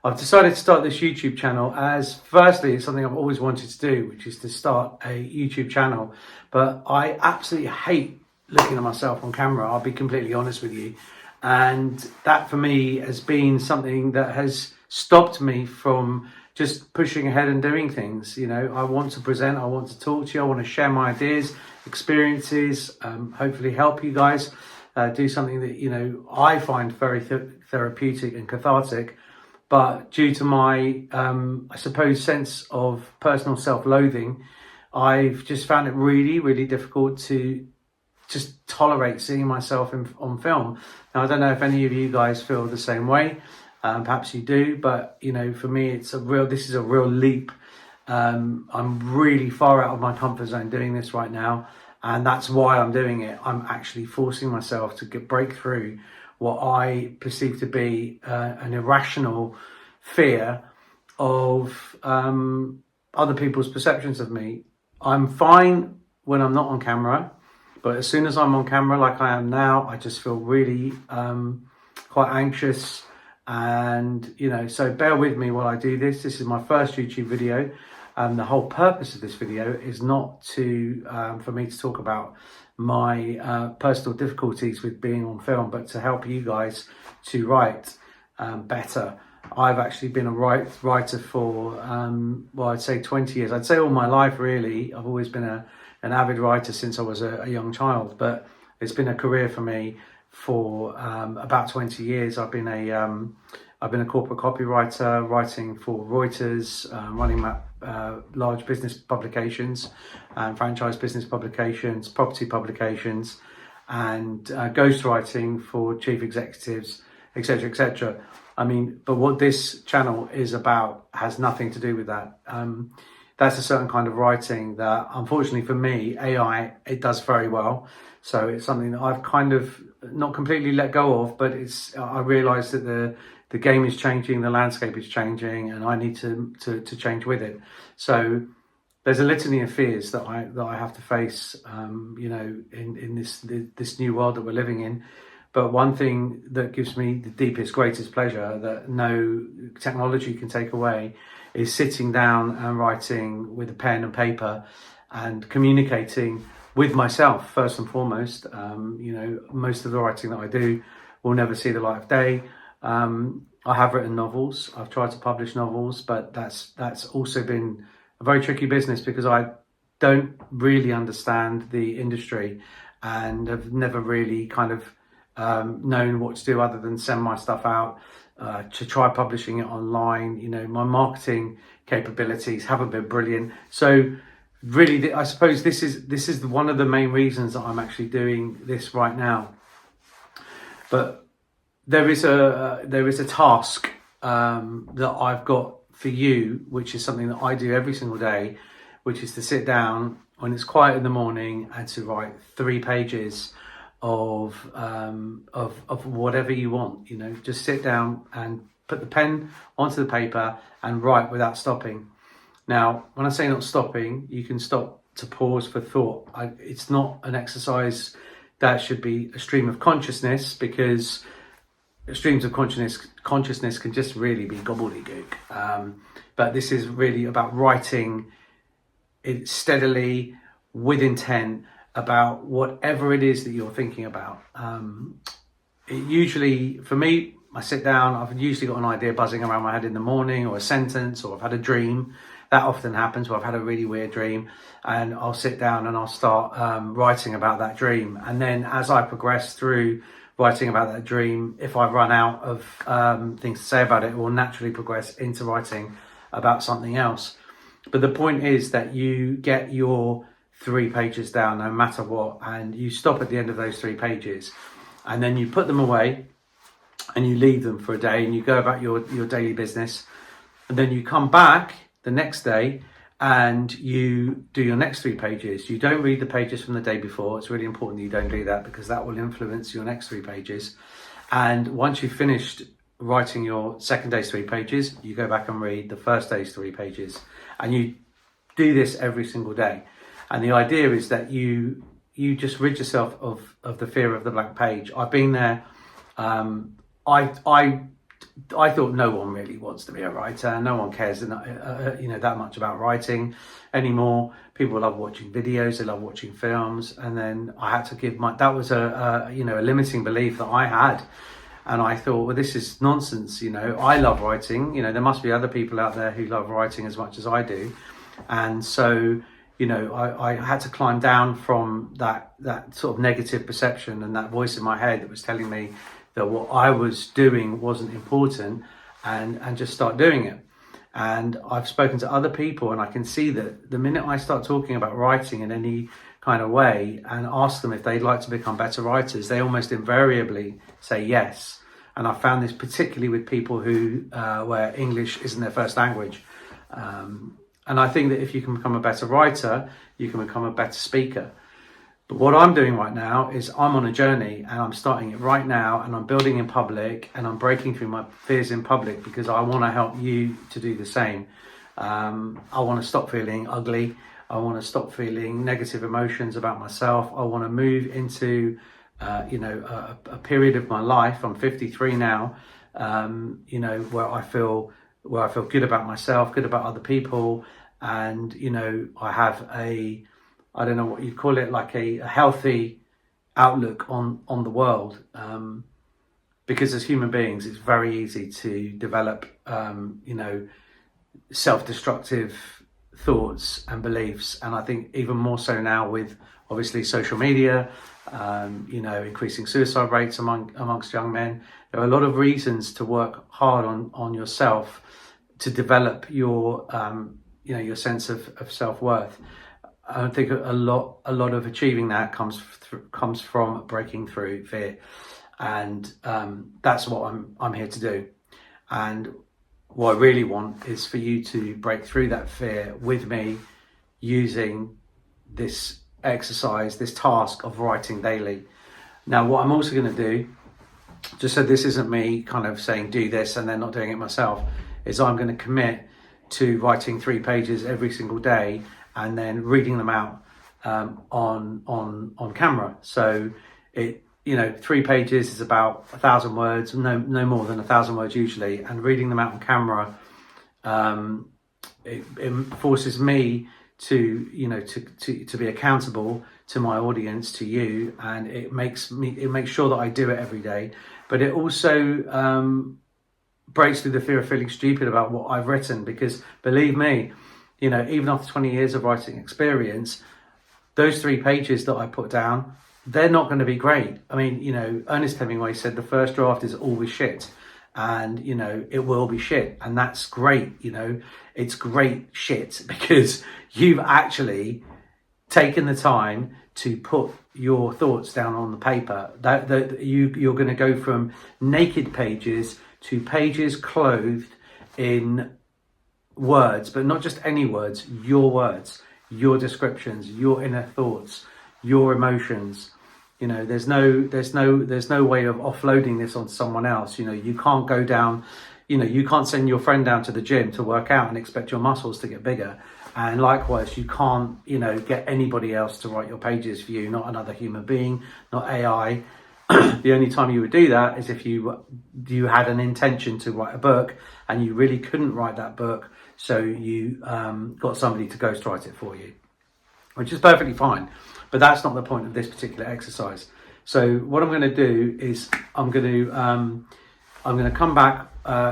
I've decided to start this YouTube channel as, firstly, it's something I've always wanted to do, which is to start a YouTube channel. But I absolutely hate looking at myself on camera, I'll be completely honest with you. And that for me has been something that has stopped me from just pushing ahead and doing things. You know, I want to present, I want to talk to you, I want to share my ideas, experiences, hopefully help you guys do something that, you know, I find very therapeutic and cathartic. But due to my, I suppose, sense of personal self-loathing, I've just found it really, really difficult to just tolerate seeing myself on film. Now, I don't know if any of you guys feel the same way. Perhaps you do, but you know, for me, this is a real leap. I'm really far out of my comfort zone doing this right now, and that's why I'm doing it. I'm actually forcing myself to break through what I perceive to be an irrational fear of other people's perceptions of me. I'm fine when I'm not on camera, but as soon as I'm on camera, like I am now, I just feel really quite anxious. And, you know, so bear with me while I do this. This is my first YouTube video. The whole purpose of this video is not to for me to talk about my personal difficulties with being on film, but to help you guys to write better. I've actually been a writer for, well, I'd say 20 years. I'd say all my life, really. I've always been an avid writer since I was a young child, but it's been a career for me for about 20 years. I've been a corporate copywriter, writing for Reuters, running large business publications, franchise business publications, property publications, and ghostwriting for chief executives, etc., etc. I mean, but what this channel is about has nothing to do with that. That's a certain kind of writing that, unfortunately for me, AI, it does very well. So it's something that I've kind of not completely let go of, but I realise that the game is changing, the landscape is changing, and I need to change with it. So there's a litany of fears that I have to face, you know, in this new world that we're living in. But one thing that gives me the deepest, greatest pleasure that no technology can take away is sitting down and writing with a pen and paper and communicating with myself first and foremost. You know, most of the writing that I do will never see the light of day. I have written novels. I've tried to publish novels, but that's also been a very tricky business because I don't really understand the industry and have never really kind of known what to do other than send my stuff out to try publishing it online. You know, my marketing capabilities haven't been brilliant. So really, I suppose this is one of the main reasons that I'm actually doing this right now. But there is a task that I've got for you, which is something that I do every single day, which is to sit down when it's quiet in the morning and to write 3 pages of whatever you want. You know, just sit down and put the pen onto the paper and write without stopping. Now, when I say not stopping, you can stop to pause for thought. It's not an exercise that should be a stream of consciousness, because streams of consciousness can just really be gobbledygook. But this is really about writing it steadily, with intent, about whatever it is that you're thinking about. Usually, for me, I sit down, I've usually got an idea buzzing around my head in the morning, or a sentence, or I've had a dream. That often happens where I've had a really weird dream, and I'll sit down and I'll start writing about that dream. And then as I progress through writing about that dream, if I run out of things to say about it, it will naturally progress into writing about something else. But the point is that you get your 3 pages down no matter what, and you stop at the end of those 3 pages, and then you put them away and you leave them for a day, and you go about your daily business, and then you come back the next day and you do your next 3 pages. You don't read the pages from the day before. It's really important that you don't do that, because that will influence your next 3 pages. And once you've finished writing your second day's 3 pages, you go back and read the first day's 3 pages, and you do this every single day. And the idea is that you just rid yourself of the fear of the blank page. I've been there. I I thought no one really wants to be a writer. No one cares, that much about writing anymore. People love watching videos, they love watching films, and then I had to give that was a limiting belief that I had, and I thought, well, this is nonsense. I love writing. There must be other people out there who love writing as much as I do, and so I had to climb down from that sort of negative perception and that voice in my head that was telling me that what I was doing wasn't important, and just start doing it. And I've spoken to other people, and I can see that the minute I start talking about writing in any kind of way and ask them if they'd like to become better writers, they almost invariably say yes. And I found this particularly with people who where English isn't their first language. And I think that if you can become a better writer, you can become a better speaker. But what I'm doing right now is I'm on a journey, and I'm starting it right now, and I'm building in public, and I'm breaking through my fears in public because I want to help you to do the same. I want to stop feeling ugly. I want to stop feeling negative emotions about myself. I want to move into, a period of my life. I'm 53 now, where I feel good about myself, good about other people, and I have I don't know what you'd call it, like a healthy outlook on the world. Because as human beings, it's very easy to develop, self-destructive thoughts and beliefs. And I think even more so now with obviously social media, increasing suicide rates amongst young men. There are a lot of reasons to work hard on yourself to develop your sense of self-worth. I think a lot of achieving that comes from breaking through fear, and that's what I'm here to do. And what I really want is for you to break through that fear with me, using this exercise, this task of writing daily. Now, what I'm also going to do, just so this isn't me kind of saying do this and then not doing it myself, is I'm going to commit to writing 3 pages every single day, and then reading them out on camera. So 3 pages is about 1,000 words, no more than 1,000 words usually, and reading them out on camera, it forces me to be accountable to my audience, to you, and it makes sure that I do it every day. But it also breaks through the fear of feeling stupid about what I've written, because believe me, even after 20 years of writing experience, those 3 pages that I put down, they're not going to be great. I mean, Ernest Hemingway said the first draft is always shit, and it will be shit, and that's great. It's great shit because you've actually taken the time to put your thoughts down on the paper. That you're going to go from naked pages to pages clothed in words, but not just any words, your descriptions, your inner thoughts, your emotions. There's no way of offloading this on someone else. You can't go down, you can't send your friend down to the gym to work out and expect your muscles to get bigger. And likewise, you can't, get anybody else to write your pages for you, not another human being, not AI. The only time you would do that is if you had an intention to write a book and you really couldn't write that book, so you got somebody to ghostwrite it for you, which is perfectly fine. But that's not the point of this particular exercise. So what I'm going to do is I'm going to come back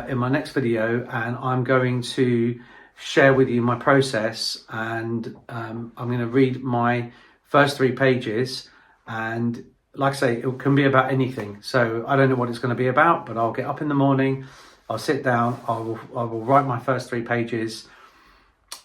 in my next video, and I'm going to share with you my process, and I'm going to read my first 3 pages, and like I say, it can be about anything. So I don't know what it's going to be about, but I'll get up in the morning, I'll sit down, I will write my first 3 pages,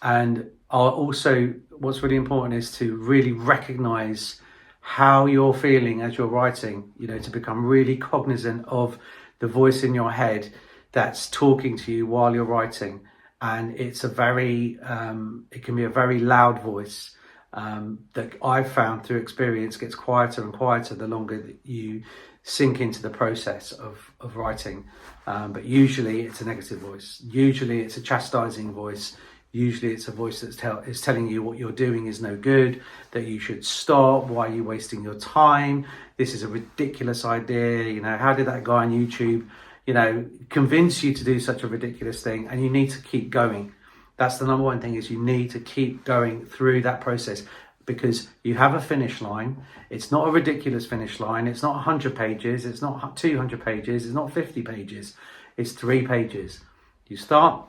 and I'll also, what's really important is to really recognize how you're feeling as you're writing, to become really cognizant of the voice in your head that's talking to you while you're writing. And it's it can be a very loud voice that I've found through experience gets quieter and quieter the longer that you sink into the process of writing. But usually it's a negative voice. Usually it's a chastising voice. Usually it's a voice that's is telling you what you're doing is no good, that you should stop, why are you wasting your time, this is a ridiculous idea, how did that guy on YouTube convince you to do such a ridiculous thing, and you need to keep going. That's the number one thing, is you need to keep going through that process, because you have a finish line. It's not a ridiculous finish line. It's not 100 pages. It's not 200 pages. It's not 50 pages. It's 3 pages. You start,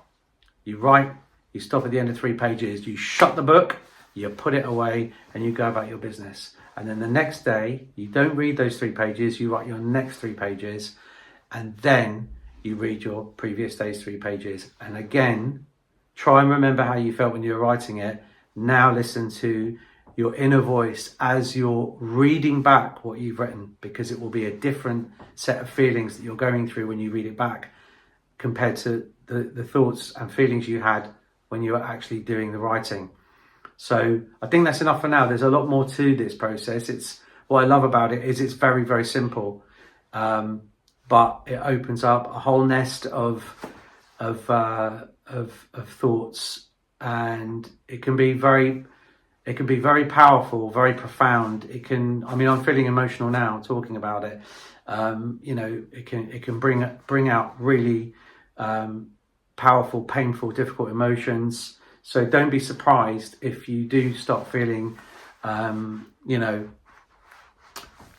you write, you stop at the end of 3 pages, you shut the book, you put it away, and you go about your business. And then the next day, you don't read those 3 pages, you write your next 3 pages, and then you read your previous day's 3 pages. And again, try and remember how you felt when you were writing it. Now listen to your inner voice as you're reading back what you've written, because it will be a different set of feelings that you're going through when you read it back compared to the thoughts and feelings you had when you were actually doing the writing. So I think that's enough for now. There's a lot more to this process. What I love about it is it's very, very simple, but it opens up a whole nest of thoughts, and it can be very powerful, very profound. I'm feeling emotional now talking about it. It can bring out really powerful, painful, difficult emotions. So don't be surprised if you do start feeling,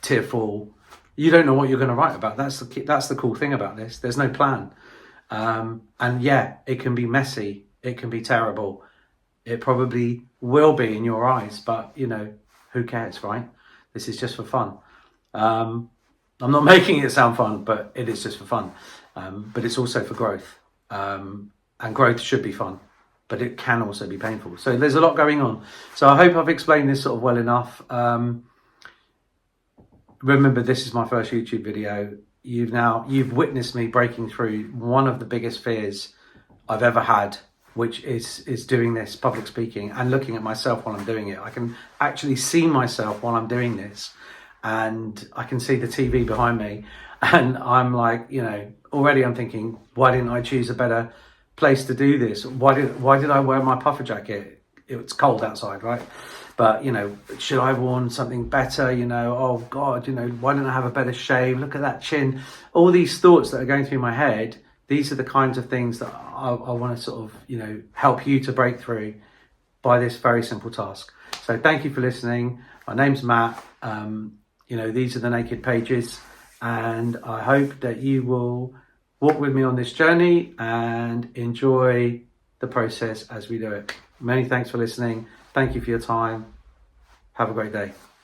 tearful. You don't know what you're going to write about. That's the cool thing about this. There's no plan. And yeah, it can be messy. It can be terrible. It probably will be in your eyes, but who cares, right? This is just for fun. I'm not making it sound fun, but it is just for fun. But it's also for growth. And growth should be fun, but it can also be painful. So there's a lot going on. So I hope I've explained this sort of well enough. Remember, this is my first YouTube video. You've witnessed me breaking through one of the biggest fears I've ever had, which is doing this, public speaking, and looking at myself while I'm doing it. I can actually see myself while I'm doing this, and I can see the TV behind me, and I'm like, already I'm thinking, why didn't I choose a better place to do this? Why did I wear my puffer jacket? It's cold outside, right? But, should I have worn something better? Oh God, why don't I have a better shave? Look at that chin. All these thoughts that are going through my head, these are the kinds of things that I want to sort of, help you to break through by this very simple task. So thank you for listening. My name's Matt. These are the naked pages, and I hope that you will walk with me on this journey and enjoy the process as we do it. Many thanks for listening. Thank you for your time. Have a great day.